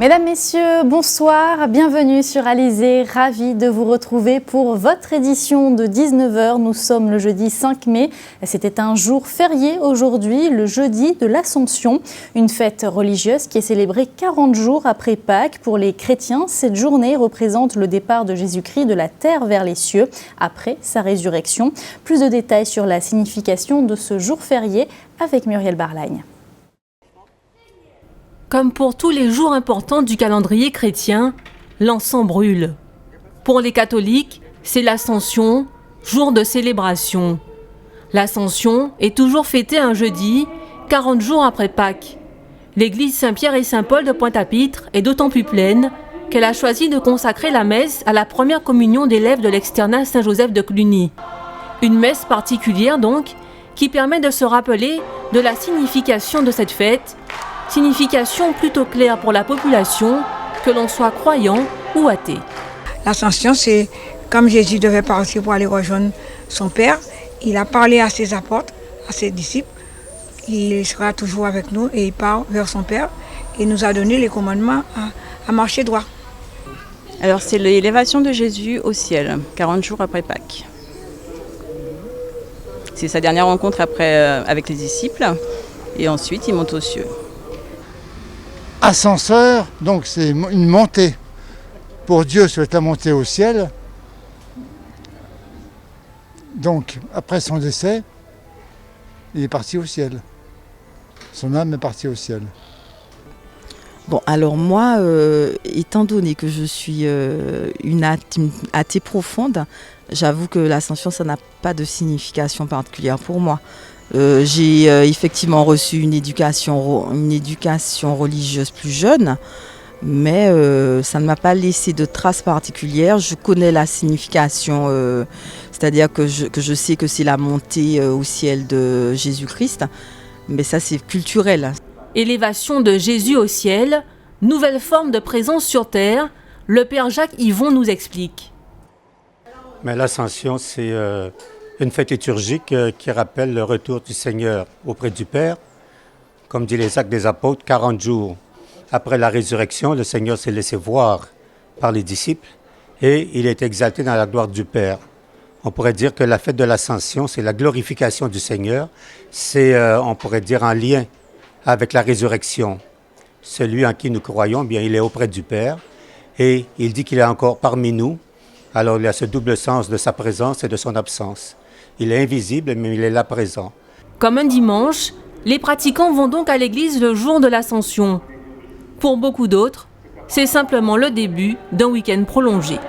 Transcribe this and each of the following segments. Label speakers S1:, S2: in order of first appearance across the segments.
S1: Mesdames, Messieurs, bonsoir, bienvenue sur Alizé, ravi de vous retrouver pour votre édition de 19h. Nous sommes le jeudi 5 mai, c'était un jour férié aujourd'hui, le jeudi de l'Ascension, une fête religieuse qui est célébrée 40 jours après Pâques. Pour les chrétiens, cette journée représente le départ de Jésus-Christ de la terre vers les cieux après sa résurrection. Plus de détails sur la signification de ce jour férié avec Muriel Barlagne.
S2: Comme pour tous les jours importants du calendrier chrétien, l'encens brûle. Pour les catholiques, c'est l'Ascension, jour de célébration. L'Ascension est toujours fêtée un jeudi, 40 jours après Pâques. L'église Saint-Pierre et Saint-Paul de Pointe-à-Pitre est d'autant plus pleine qu'elle a choisi de consacrer la messe à la première communion d'élèves de l'externat Saint-Joseph de Cluny. Une messe particulière donc, qui permet de se rappeler de la signification de cette fête, signification plutôt claire pour la population, que l'on soit croyant ou athée.
S3: L'Ascension, c'est comme Jésus devait partir pour aller rejoindre son Père. Il a parlé à ses apôtres, à ses disciples. Il sera toujours avec nous et il part vers son Père. Il nous a donné les commandements à marcher droit.
S4: Alors c'est l'élévation de Jésus au ciel, 40 jours après Pâques. C'est sa dernière rencontre avec les disciples et ensuite il monte aux cieux.
S5: Ascenseur, donc c'est une montée. Pour Dieu, c'est la montée au ciel. Donc, après son décès, il est parti au ciel. Son âme est partie au ciel.
S6: Bon, alors moi, étant donné que je suis une athée profonde, j'avoue que l'Ascension, ça n'a pas de signification particulière pour moi. J'ai effectivement reçu une éducation religieuse plus jeune, mais ça ne m'a pas laissé de traces particulières. Je connais la signification, c'est-à-dire que je sais que c'est la montée au ciel de Jésus-Christ, mais ça c'est culturel.
S2: Élévation de Jésus au ciel, nouvelle forme de présence sur terre, le Père Jacques Yvon nous explique.
S7: Mais l'Ascension, c'est une fête liturgique qui rappelle le retour du Seigneur auprès du Père. Comme dit les Actes des Apôtres, 40 jours après la résurrection, le Seigneur s'est laissé voir par les disciples et il est exalté dans la gloire du Père. On pourrait dire que la fête de l'Ascension, c'est la glorification du Seigneur. C'est, on pourrait dire, en lien avec la résurrection. Celui en qui nous croyons, bien, il est auprès du Père et il dit qu'il est encore parmi nous. Alors il y a ce double sens de sa présence et de son absence. Il est invisible, mais il est là présent.
S2: Comme un dimanche, les pratiquants vont donc à l'église le jour de l'Ascension. Pour beaucoup d'autres, c'est simplement le début d'un week-end prolongé.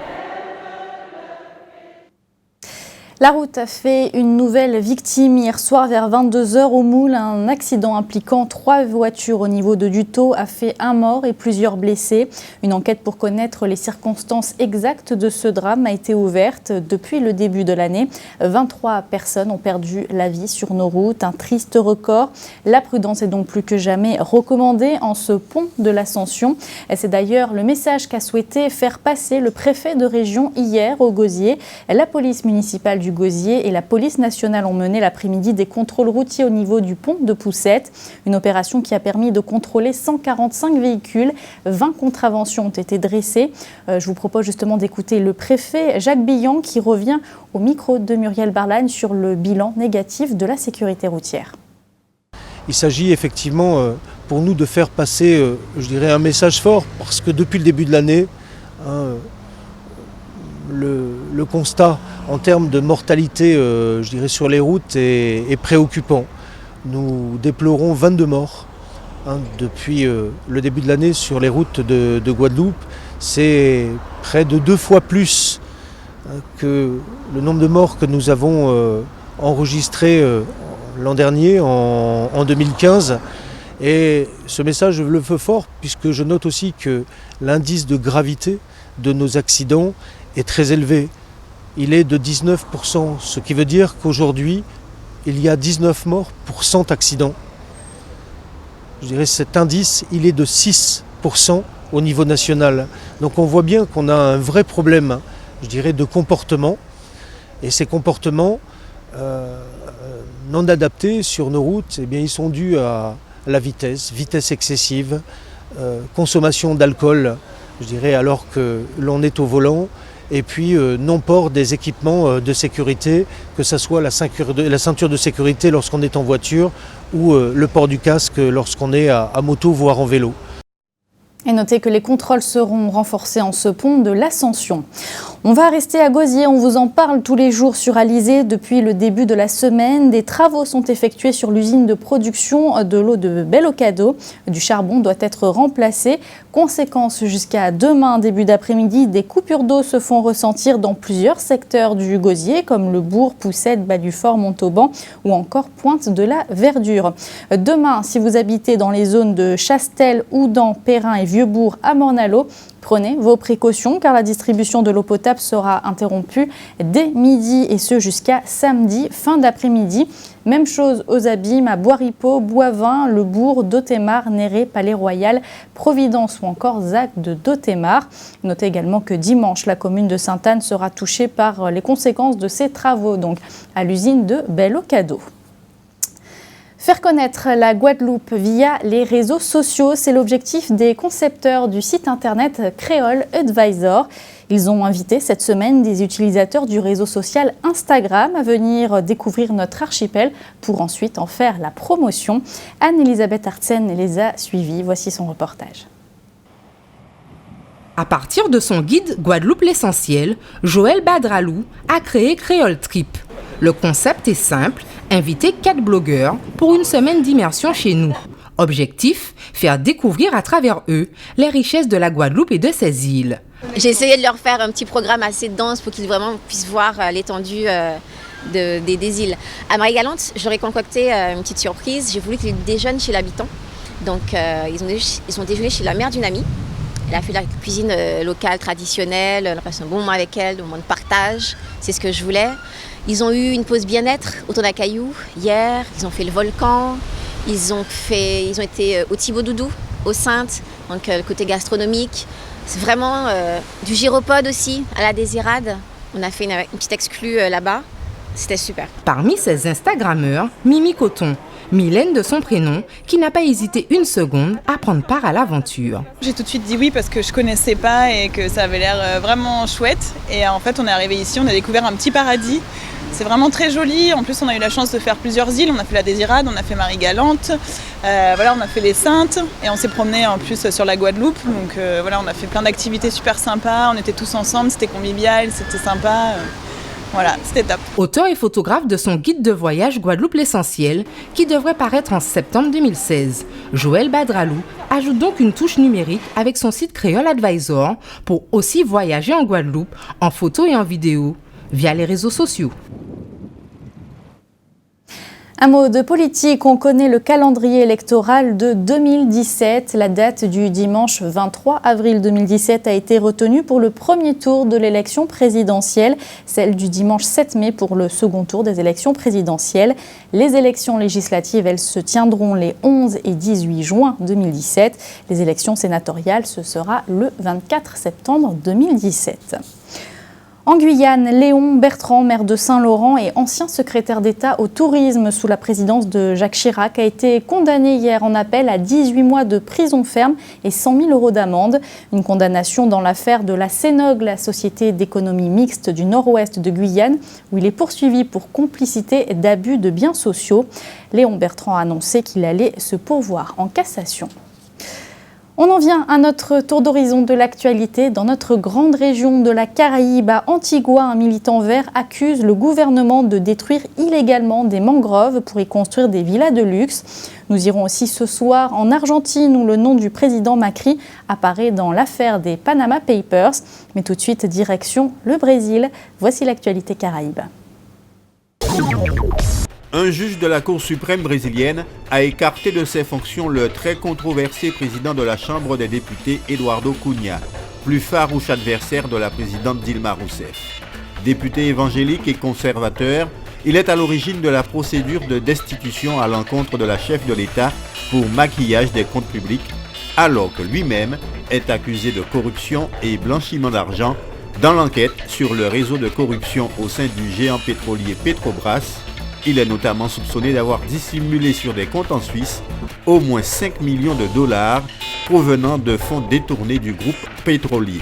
S1: La route a fait une nouvelle victime hier soir vers 22h au Moule. Un accident impliquant 3 voitures au niveau de Dutot a fait un mort et plusieurs blessés. Une enquête pour connaître les circonstances exactes de ce drame a été ouverte depuis le début de l'année. 23 personnes ont perdu la vie sur nos routes, un triste record. La prudence est donc plus que jamais recommandée en ce pont de l'Ascension. C'est d'ailleurs le message qu'a souhaité faire passer le préfet de région hier au Gosier. La police municipale du Gosier et la police nationale ont mené l'après-midi des contrôles routiers au niveau du pont de Poussette. Une opération qui a permis de contrôler 145 véhicules. 20 contraventions ont été dressées. Je vous propose justement d'écouter le préfet Jacques Billan qui revient au micro de Muriel Barlagne sur le bilan négatif de la sécurité routière.
S8: Il s'agit effectivement pour nous de faire passer, je dirais, un message fort parce que depuis le début de l'année, le constat en termes de mortalité je dirais, sur les routes est préoccupant. Nous déplorons 22 morts depuis le début de l'année sur les routes de Guadeloupe. C'est près de 2 fois plus que le nombre de morts que nous avons enregistré l'an dernier, en 2015. Et ce message, je le fais fort puisque je note aussi que l'indice de gravité de nos accidents est très élevé. Il est de 19%, ce qui veut dire qu'aujourd'hui, il y a 19 morts pour 100 accidents. Je dirais cet indice, il est de 6% au niveau national. Donc on voit bien qu'on a un vrai problème, je dirais, de comportement. Et ces comportements non adaptés sur nos routes, eh bien, ils sont dus à la vitesse excessive, consommation d'alcool, je dirais, alors que l'on est au volant, et puis non-port des équipements de sécurité, que ce soit la ceinture de sécurité lorsqu'on est en voiture ou le port du casque lorsqu'on est à moto, voire en vélo.
S1: Et notez que les contrôles seront renforcés en ce pont de l'Ascension. On va rester à Gosier, on vous en parle tous les jours sur Alizé depuis le début de la semaine. Des travaux sont effectués sur l'usine de production de l'eau de Bel-Ocado. Du charbon doit être remplacé. Conséquence, jusqu'à demain, début d'après-midi, des coupures d'eau se font ressentir dans plusieurs secteurs du Gosier, comme le Bourg, Poussette, Bas-du-Fort, Montauban ou encore Pointe de la Verdure. Demain, si vous habitez dans les zones de Chastel, Houdan, Perrin et Vieux-Bourg à Morne-à-l'Eau, prenez vos précautions car la distribution de l'eau potable sera interrompue dès midi et ce jusqu'à samedi, fin d'après-midi. Même chose aux Abîmes, à Bois-Ripaud, Boivin, Le Bourg, Dotemar, Néré, Palais-Royal, Providence ou encore Zac de Dotemar. Notez également que dimanche, la commune de Sainte-Anne sera touchée par les conséquences de ces travaux, donc à l'usine de Bel-Ocado. Faire connaître la Guadeloupe via les réseaux sociaux, c'est l'objectif des concepteurs du site internet Creole Advisor. Ils ont invité cette semaine des utilisateurs du réseau social Instagram à venir découvrir notre archipel pour ensuite en faire la promotion. Anne-Elisabeth Artsen les a suivis. Voici son reportage.
S9: À partir de son guide Guadeloupe l'essentiel, Joël Badralou a créé Creole Trip. Le concept est simple, inviter 4 blogueurs pour une semaine d'immersion chez nous. Objectif, faire découvrir à travers eux les richesses de la Guadeloupe et de ses îles.
S10: J'ai essayé de leur faire un petit programme assez dense pour qu'ils vraiment puissent voir l'étendue des îles. À Marie-Galante, j'aurais concocté une petite surprise. J'ai voulu qu'ils déjeunent chez l'habitant. Donc ils ont déjeuné chez la mère d'une amie. Elle a fait la cuisine locale, traditionnelle. On a passé un bon moment avec elle, un moment de partage. C'est ce que je voulais. Ils ont eu une pause bien-être autour d'un caillou hier. Ils ont fait le volcan. Ils ont été au Thibaut-Doudou, au Saintes, donc le côté gastronomique. C'est vraiment du gyropode aussi, à la Désirade. On a fait une petite exclue là-bas. C'était super.
S9: Parmi ces Instagrammeurs, Mimi Coton, Mylène de son prénom, qui n'a pas hésité une seconde à prendre part à l'aventure.
S11: J'ai tout de suite dit oui parce que je connaissais pas et que ça avait l'air vraiment chouette. Et en fait, on est arrivé ici, on a découvert un petit paradis. C'est vraiment très joli. En plus, on a eu la chance de faire plusieurs îles. On a fait la Désirade, on a fait Marie-Galante, on a fait les Saintes et on s'est promené en plus sur la Guadeloupe. Donc on a fait plein d'activités super sympas. On était tous ensemble, c'était convivial, c'était sympa. Voilà, c'était top.
S9: Auteur et photographe de son guide de voyage Guadeloupe l'essentiel, qui devrait paraître en septembre 2016, Joël Badralou ajoute donc une touche numérique avec son site Creole Advisor pour aussi voyager en Guadeloupe en photo et en vidéo via les réseaux sociaux.
S1: Un mot de politique, on connaît le calendrier électoral de 2017. La date du dimanche 23 avril 2017 a été retenue pour le premier tour de l'élection présidentielle, celle du dimanche 7 mai pour le second tour des élections présidentielles. Les élections législatives, elles se tiendront les 11 et 18 juin 2017. Les élections sénatoriales, ce sera le 24 septembre 2017. En Guyane, Léon Bertrand, maire de Saint-Laurent et ancien secrétaire d'État au tourisme sous la présidence de Jacques Chirac, a été condamné hier en appel à 18 mois de prison ferme et 100 000 € d'amende. Une condamnation dans l'affaire de la Cénog, la société d'économie mixte du nord-ouest de Guyane, où il est poursuivi pour complicité d'abus de biens sociaux. Léon Bertrand a annoncé qu'il allait se pourvoir en cassation. On en vient à notre tour d'horizon de l'actualité. Dans notre grande région de la Caraïbe, à Antigua, un militant vert accuse le gouvernement de détruire illégalement des mangroves pour y construire des villas de luxe. Nous irons aussi ce soir en Argentine où le nom du président Macri apparaît dans l'affaire des Panama Papers. Mais tout de suite, direction le Brésil. Voici l'actualité Caraïbe.
S12: Un juge de la Cour suprême brésilienne a écarté de ses fonctions le très controversé président de la Chambre des députés Eduardo Cunha, plus farouche adversaire de la présidente Dilma Rousseff. Député évangélique et conservateur, il est à l'origine de la procédure de destitution à l'encontre de la chef de l'État pour maquillage des comptes publics, alors que lui-même est accusé de corruption et blanchiment d'argent dans l'enquête sur le réseau de corruption au sein du géant pétrolier Petrobras. Il est notamment soupçonné d'avoir dissimulé sur des comptes en Suisse au moins 5 millions de dollars provenant de fonds détournés du groupe pétrolier.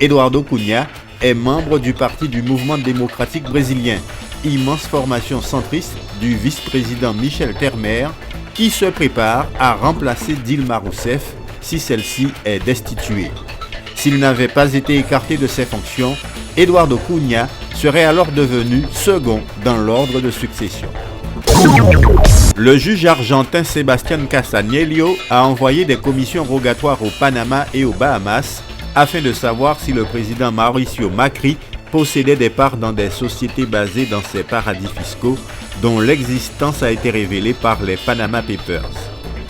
S12: Eduardo Cunha est membre du Parti du Mouvement démocratique brésilien, immense formation centriste du vice-président Michel Temer, qui se prépare à remplacer Dilma Rousseff si celle-ci est destituée. S'il n'avait pas été écarté de ses fonctions, Eduardo Cunha serait alors devenu second dans l'ordre de succession. Le juge argentin Sebastián Casanello a envoyé des commissions rogatoires au Panama et aux Bahamas afin de savoir si le président Mauricio Macri possédait des parts dans des sociétés basées dans ces paradis fiscaux dont l'existence a été révélée par les Panama Papers.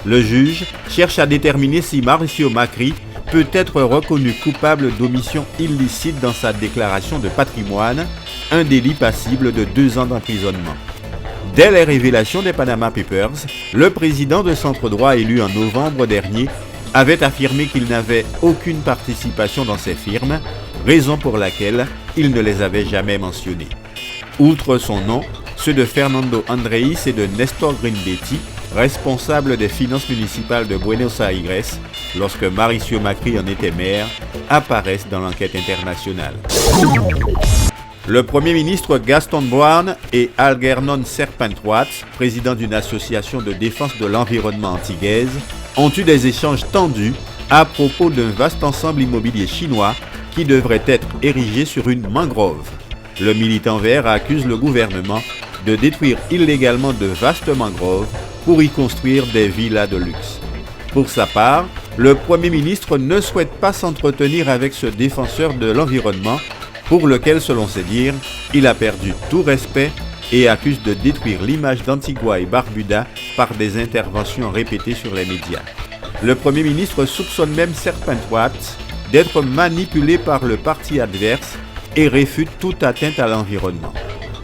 S12: Le juge cherche à déterminer si Mauricio Macri peut être reconnu coupable d'omission illicite dans sa déclaration de patrimoine, un délit passible de 2 ans d'emprisonnement. Dès les révélations des Panama Papers, le président de Centre Droit élu en novembre dernier avait affirmé qu'il n'avait aucune participation dans ces firmes, raison pour laquelle il ne les avait jamais mentionnées. Outre son nom, ceux de Fernando Andreis et de Nestor Grindetti, responsables des finances municipales de Buenos Aires, lorsque Mauricio Macri en était maire, apparaissent dans l'enquête internationale. Le Premier ministre Gaston Brown et Algernon Serpentroat, président d'une association de défense de l'environnement antillaise, ont eu des échanges tendus à propos d'un vaste ensemble immobilier chinois qui devrait être érigé sur une mangrove. Le militant vert accuse le gouvernement de détruire illégalement de vastes mangroves pour y construire des villas de luxe. Pour sa part, le Premier ministre ne souhaite pas s'entretenir avec ce défenseur de l'environnement pour lequel, selon ses dires, il a perdu tout respect et accuse de détruire l'image d'Antigua et Barbuda par des interventions répétées sur les médias. Le Premier ministre soupçonne même Serpentroat d'être manipulé par le parti adverse et réfute toute atteinte à l'environnement.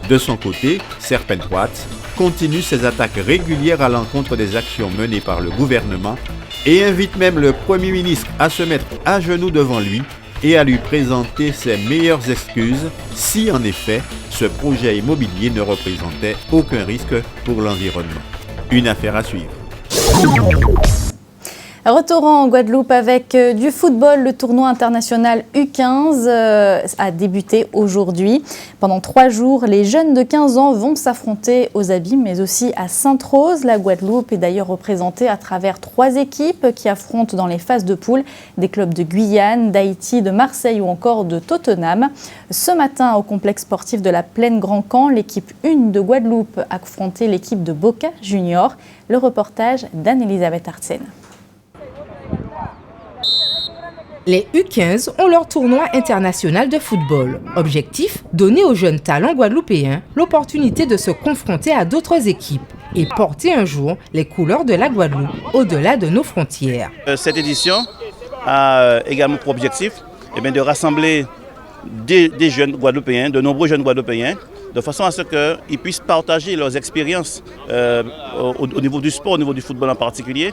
S12: De son côté, Serpentroat continue ses attaques régulières à l'encontre des actions menées par le gouvernement et invite même le Premier ministre à se mettre à genoux devant lui et à lui présenter ses meilleures excuses si en effet ce projet immobilier ne représentait aucun risque pour l'environnement. Une affaire à suivre.
S1: Retour en Guadeloupe avec du football. Le tournoi international U15 a débuté aujourd'hui. Pendant 3 jours, les jeunes de 15 ans vont s'affronter aux Abîmes, mais aussi à Sainte-Rose. La Guadeloupe est d'ailleurs représentée à travers 3 équipes qui affrontent dans les phases de poule des clubs de Guyane, d'Haïti, de Marseille ou encore de Tottenham. Ce matin, au complexe sportif de la Plaine Grand Camp, l'équipe 1 de Guadeloupe a affronté l'équipe de Boca Junior. Le reportage d'Anne-Elisabeth Artsen.
S9: Les U15 ont leur tournoi international de football. Objectif, donner aux jeunes talents guadeloupéens l'opportunité de se confronter à d'autres équipes et porter un jour les couleurs de la Guadeloupe au-delà de nos frontières.
S13: Cette édition a également pour objectif de rassembler des jeunes guadeloupéens, de nombreux jeunes guadeloupéens, de façon à ce qu'ils puissent partager leurs expériences au niveau du sport, au niveau du football en particulier,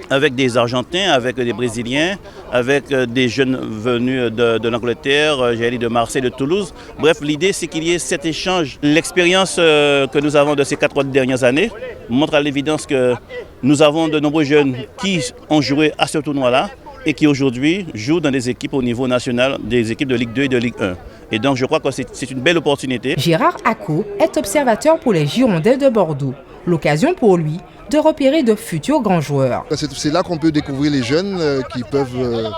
S13: avec des Argentins, avec des Brésiliens, avec des jeunes venus de l'Angleterre, de Marseille, de Toulouse. Bref, l'idée c'est qu'il y ait cet échange. L'expérience que nous avons de ces 4 dernières années montre à l'évidence que nous avons de nombreux jeunes qui ont joué à ce tournoi-là et qui aujourd'hui jouent dans des équipes au niveau national, des équipes de Ligue 2 et de Ligue 1. Et donc je crois que c'est une belle opportunité.
S9: Gérard Acco est observateur pour les Girondins de Bordeaux. L'occasion pour lui de repérer de futurs grands joueurs.
S14: C'est là qu'on peut découvrir les jeunes qui peuvent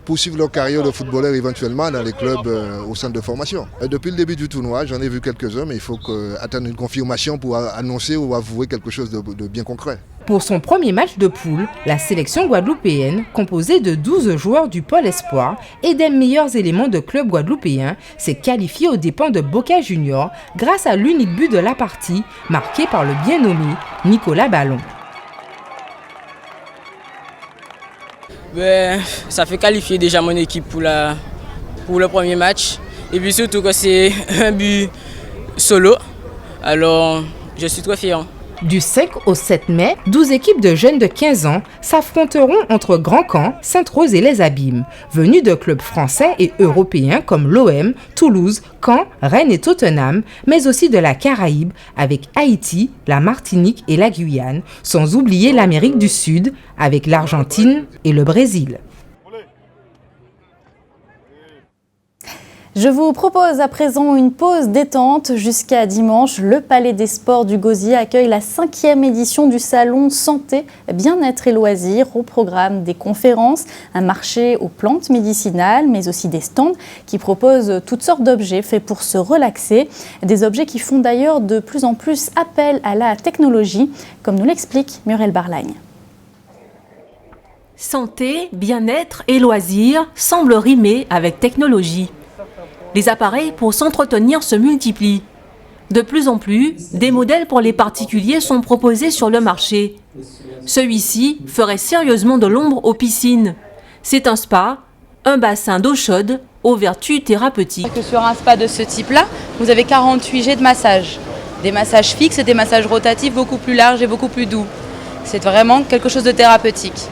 S14: poursuivre leur carrière de footballeur éventuellement dans les clubs au centre de formation. Depuis le début du tournoi, j'en ai vu quelques-uns, mais il faut attendre une confirmation pour annoncer ou avouer quelque chose de bien concret.
S9: Pour son premier match de poule, la sélection guadeloupéenne, composée de 12 joueurs du pôle espoir et des meilleurs éléments de club guadeloupéen, s'est qualifiée aux dépens de Boca Junior grâce à l'unique but de la partie, marqué par le bien nommé Nicolas Ballon.
S15: Ça fait qualifier déjà mon équipe pour le premier match. Et puis surtout que c'est un but solo. Alors je suis très fier.
S9: Du 5 au 7 mai, 12 équipes de jeunes de 15 ans s'affronteront entre Grand Camp, Sainte-Rose et Les Abîmes, venus de clubs français et européens comme l'OM, Toulouse, Caen, Rennes et Tottenham, mais aussi de la Caraïbe avec Haïti, la Martinique et la Guyane, sans oublier l'Amérique du Sud avec l'Argentine et le Brésil.
S1: Je vous propose à présent une pause détente jusqu'à dimanche. Le Palais des Sports du Gosier accueille la 5e édition du salon Santé, Bien-être et Loisirs. Au programme des conférences, un marché aux plantes médicinales, mais aussi des stands qui proposent toutes sortes d'objets faits pour se relaxer. Des objets qui font d'ailleurs de plus en plus appel à la technologie, comme nous l'explique Muriel Barlagne.
S2: Santé, bien-être et loisirs semblent rimer avec technologie. Les appareils pour s'entretenir se multiplient. De plus en plus, des modèles pour les particuliers sont proposés sur le marché. Celui-ci ferait sérieusement de l'ombre aux piscines. C'est un spa, un bassin d'eau chaude aux vertus thérapeutiques.
S16: Sur un spa de ce type-là, vous avez 48 jets de massage. Des massages fixes et des massages rotatifs beaucoup plus larges et beaucoup plus doux. C'est vraiment quelque chose de thérapeutique.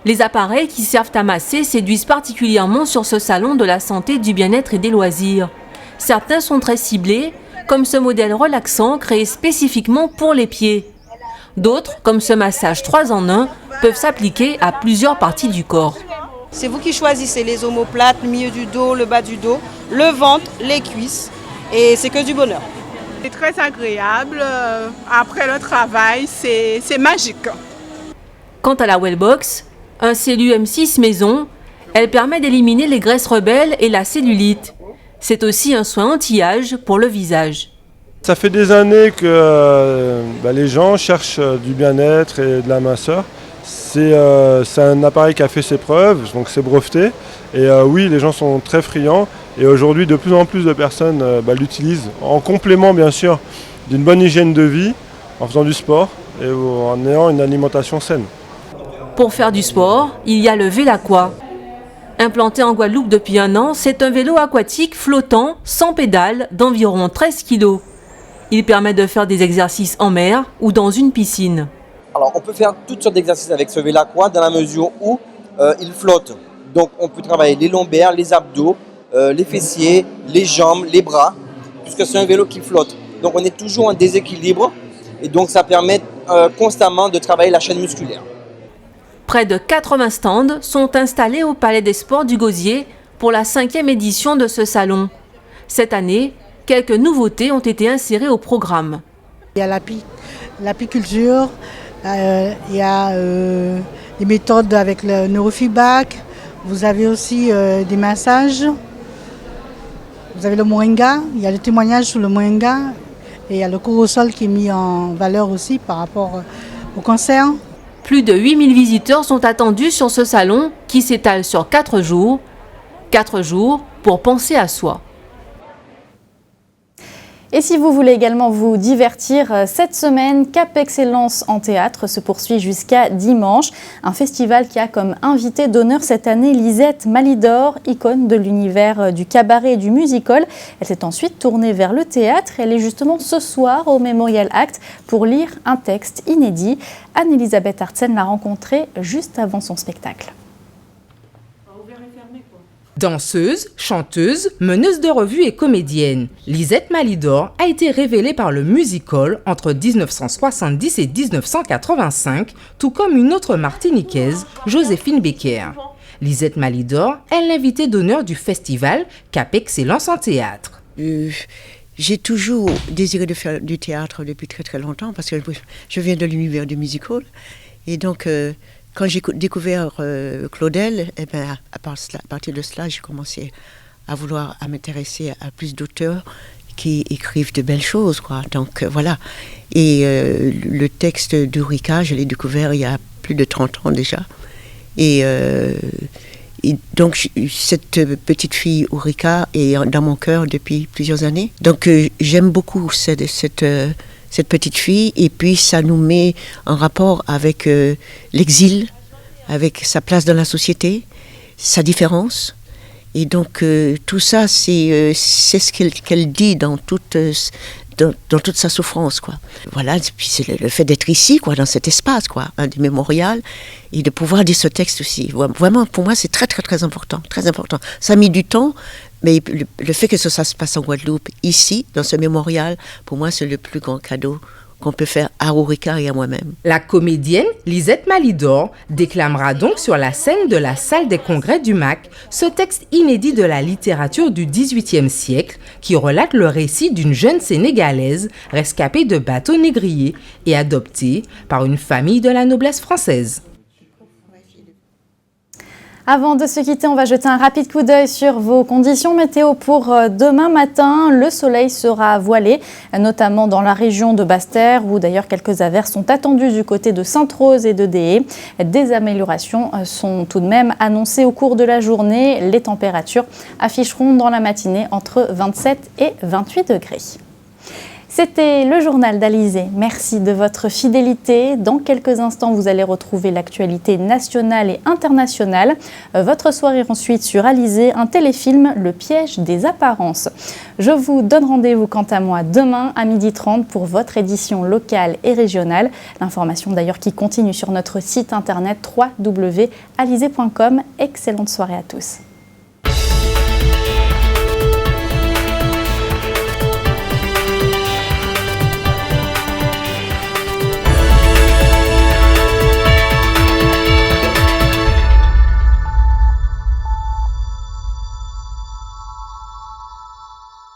S2: Les appareils qui servent à masser séduisent particulièrement sur ce salon de la santé, du bien-être et des loisirs. Certains sont très ciblés, comme ce modèle relaxant créé spécifiquement pour les pieds. D'autres, comme ce massage 3 en 1, peuvent s'appliquer à plusieurs parties du corps.
S17: C'est vous qui choisissez les omoplates, le milieu du dos, le bas du dos, le ventre, les cuisses, et c'est que du bonheur.
S18: C'est très agréable. Après le travail, c'est magique.
S2: Quant à la Wellbox, un Cellum M6 maison, elle permet d'éliminer les graisses rebelles et la cellulite. C'est aussi un soin anti-âge pour le visage.
S19: Ça fait des années que les gens cherchent du bien-être et de la minceur. C'est un appareil qui a fait ses preuves, donc c'est breveté. Et oui, les gens sont très friands. Et aujourd'hui, de plus en plus de personnes l'utilisent en complément, bien sûr, d'une bonne hygiène de vie, en faisant du sport et en ayant une alimentation saine.
S2: Pour faire du sport, il y a le Vélaqua. Implanté en Guadeloupe depuis 1 an, c'est un vélo aquatique flottant, sans pédale, d'environ 13 kg. Il permet de faire des exercices en mer ou dans une piscine.
S20: Alors, on peut faire toutes sortes d'exercices avec ce Vélaqua dans la mesure où il flotte. Donc, on peut travailler les lombaires, les abdos, les fessiers, les jambes, les bras, puisque c'est un vélo qui flotte. Donc, on est toujours en déséquilibre et donc ça permet constamment de travailler la chaîne musculaire.
S2: Près de 80 stands sont installés au Palais des Sports du Gosier pour la 5e édition de ce salon. Cette année, quelques nouveautés ont été insérées au programme.
S21: Il y a l'apiculture, il y a des méthodes avec le neurofeedback, vous avez aussi des massages, vous avez le moringa, il y a le témoignage sur le moringa et il y a le cours au sol qui est mis en valeur aussi par rapport au cancer.
S2: Plus de 8000 visiteurs sont attendus sur ce salon qui s'étale sur 4 jours. 4 jours pour penser à soi.
S1: Et si vous voulez également vous divertir cette semaine, Cap Excellence en théâtre se poursuit jusqu'à dimanche. Un festival qui a comme invité d'honneur cette année Lisette Malidor, icône de l'univers du cabaret et du musical. Elle s'est ensuite tournée vers le théâtre. Elle est justement ce soir au Memorial Act pour lire un texte inédit. Anne-Elisabeth Artsen l'a rencontrée juste avant son spectacle.
S9: Danseuse, chanteuse, meneuse de revue et comédienne, Lisette Malidor a été révélée par le musical entre 1970 et 1985, tout comme une autre martiniquaise, Joséphine Becker. Lisette Malidor est l'invitée d'honneur du festival Cap Excellence en théâtre.
S22: J'ai toujours désiré de faire du théâtre depuis très très longtemps parce que je viens de l'univers du musical. Et donc, quand j'ai découvert Claudel, eh ben, à partir de cela, j'ai commencé à vouloir m'intéresser à plus d'auteurs qui écrivent de belles choses, quoi. Donc voilà. Et le texte d'Eureka, je l'ai découvert il y a plus de 30 ans déjà. Et donc cette petite fille Eureka est dans mon cœur depuis plusieurs années. Donc j'aime beaucoup cette petite fille, et puis ça nous met en rapport avec l'exil, avec sa place dans la société, sa différence. Et donc tout ça, c'est ce qu'elle dit dans toute dans toute sa souffrance, quoi. Voilà, et puis c'est le fait d'être ici, quoi, dans cet espace, quoi, un des mémorials, et de pouvoir dire ce texte aussi. Vraiment, pour moi, c'est très, très, très important, très important. Ça a mis du temps, mais le fait que ça se passe en Guadeloupe, ici, dans ce mémorial, pour moi, c'est le plus grand cadeau qu'on peut faire à Rorica et à moi-même.
S9: La comédienne Lisette Malidor déclamera donc sur la scène de la salle des congrès du MAC ce texte inédit de la littérature du XVIIIe siècle qui relate le récit d'une jeune Sénégalaise rescapée de bateaux négriers et adoptée par une famille de la noblesse française.
S1: Avant de se quitter, on va jeter un rapide coup d'œil sur vos conditions météo pour demain matin. Le soleil sera voilé, notamment dans la région de Basse-Terre, où d'ailleurs quelques averses sont attendues du côté de Sainte-Rose et de Déé. Des améliorations sont tout de même annoncées au cours de la journée. Les températures afficheront dans la matinée entre 27 et 28 degrés. C'était le journal d'Alizé. Merci de votre fidélité. Dans quelques instants, vous allez retrouver l'actualité nationale et internationale. Votre soirée ensuite sur Alizé, un téléfilm, Le piège des apparences. Je vous donne rendez-vous quant à moi demain à 12h30 pour votre édition locale et régionale. L'information d'ailleurs qui continue sur notre site internet www.alizé.com. Excellente soirée à tous.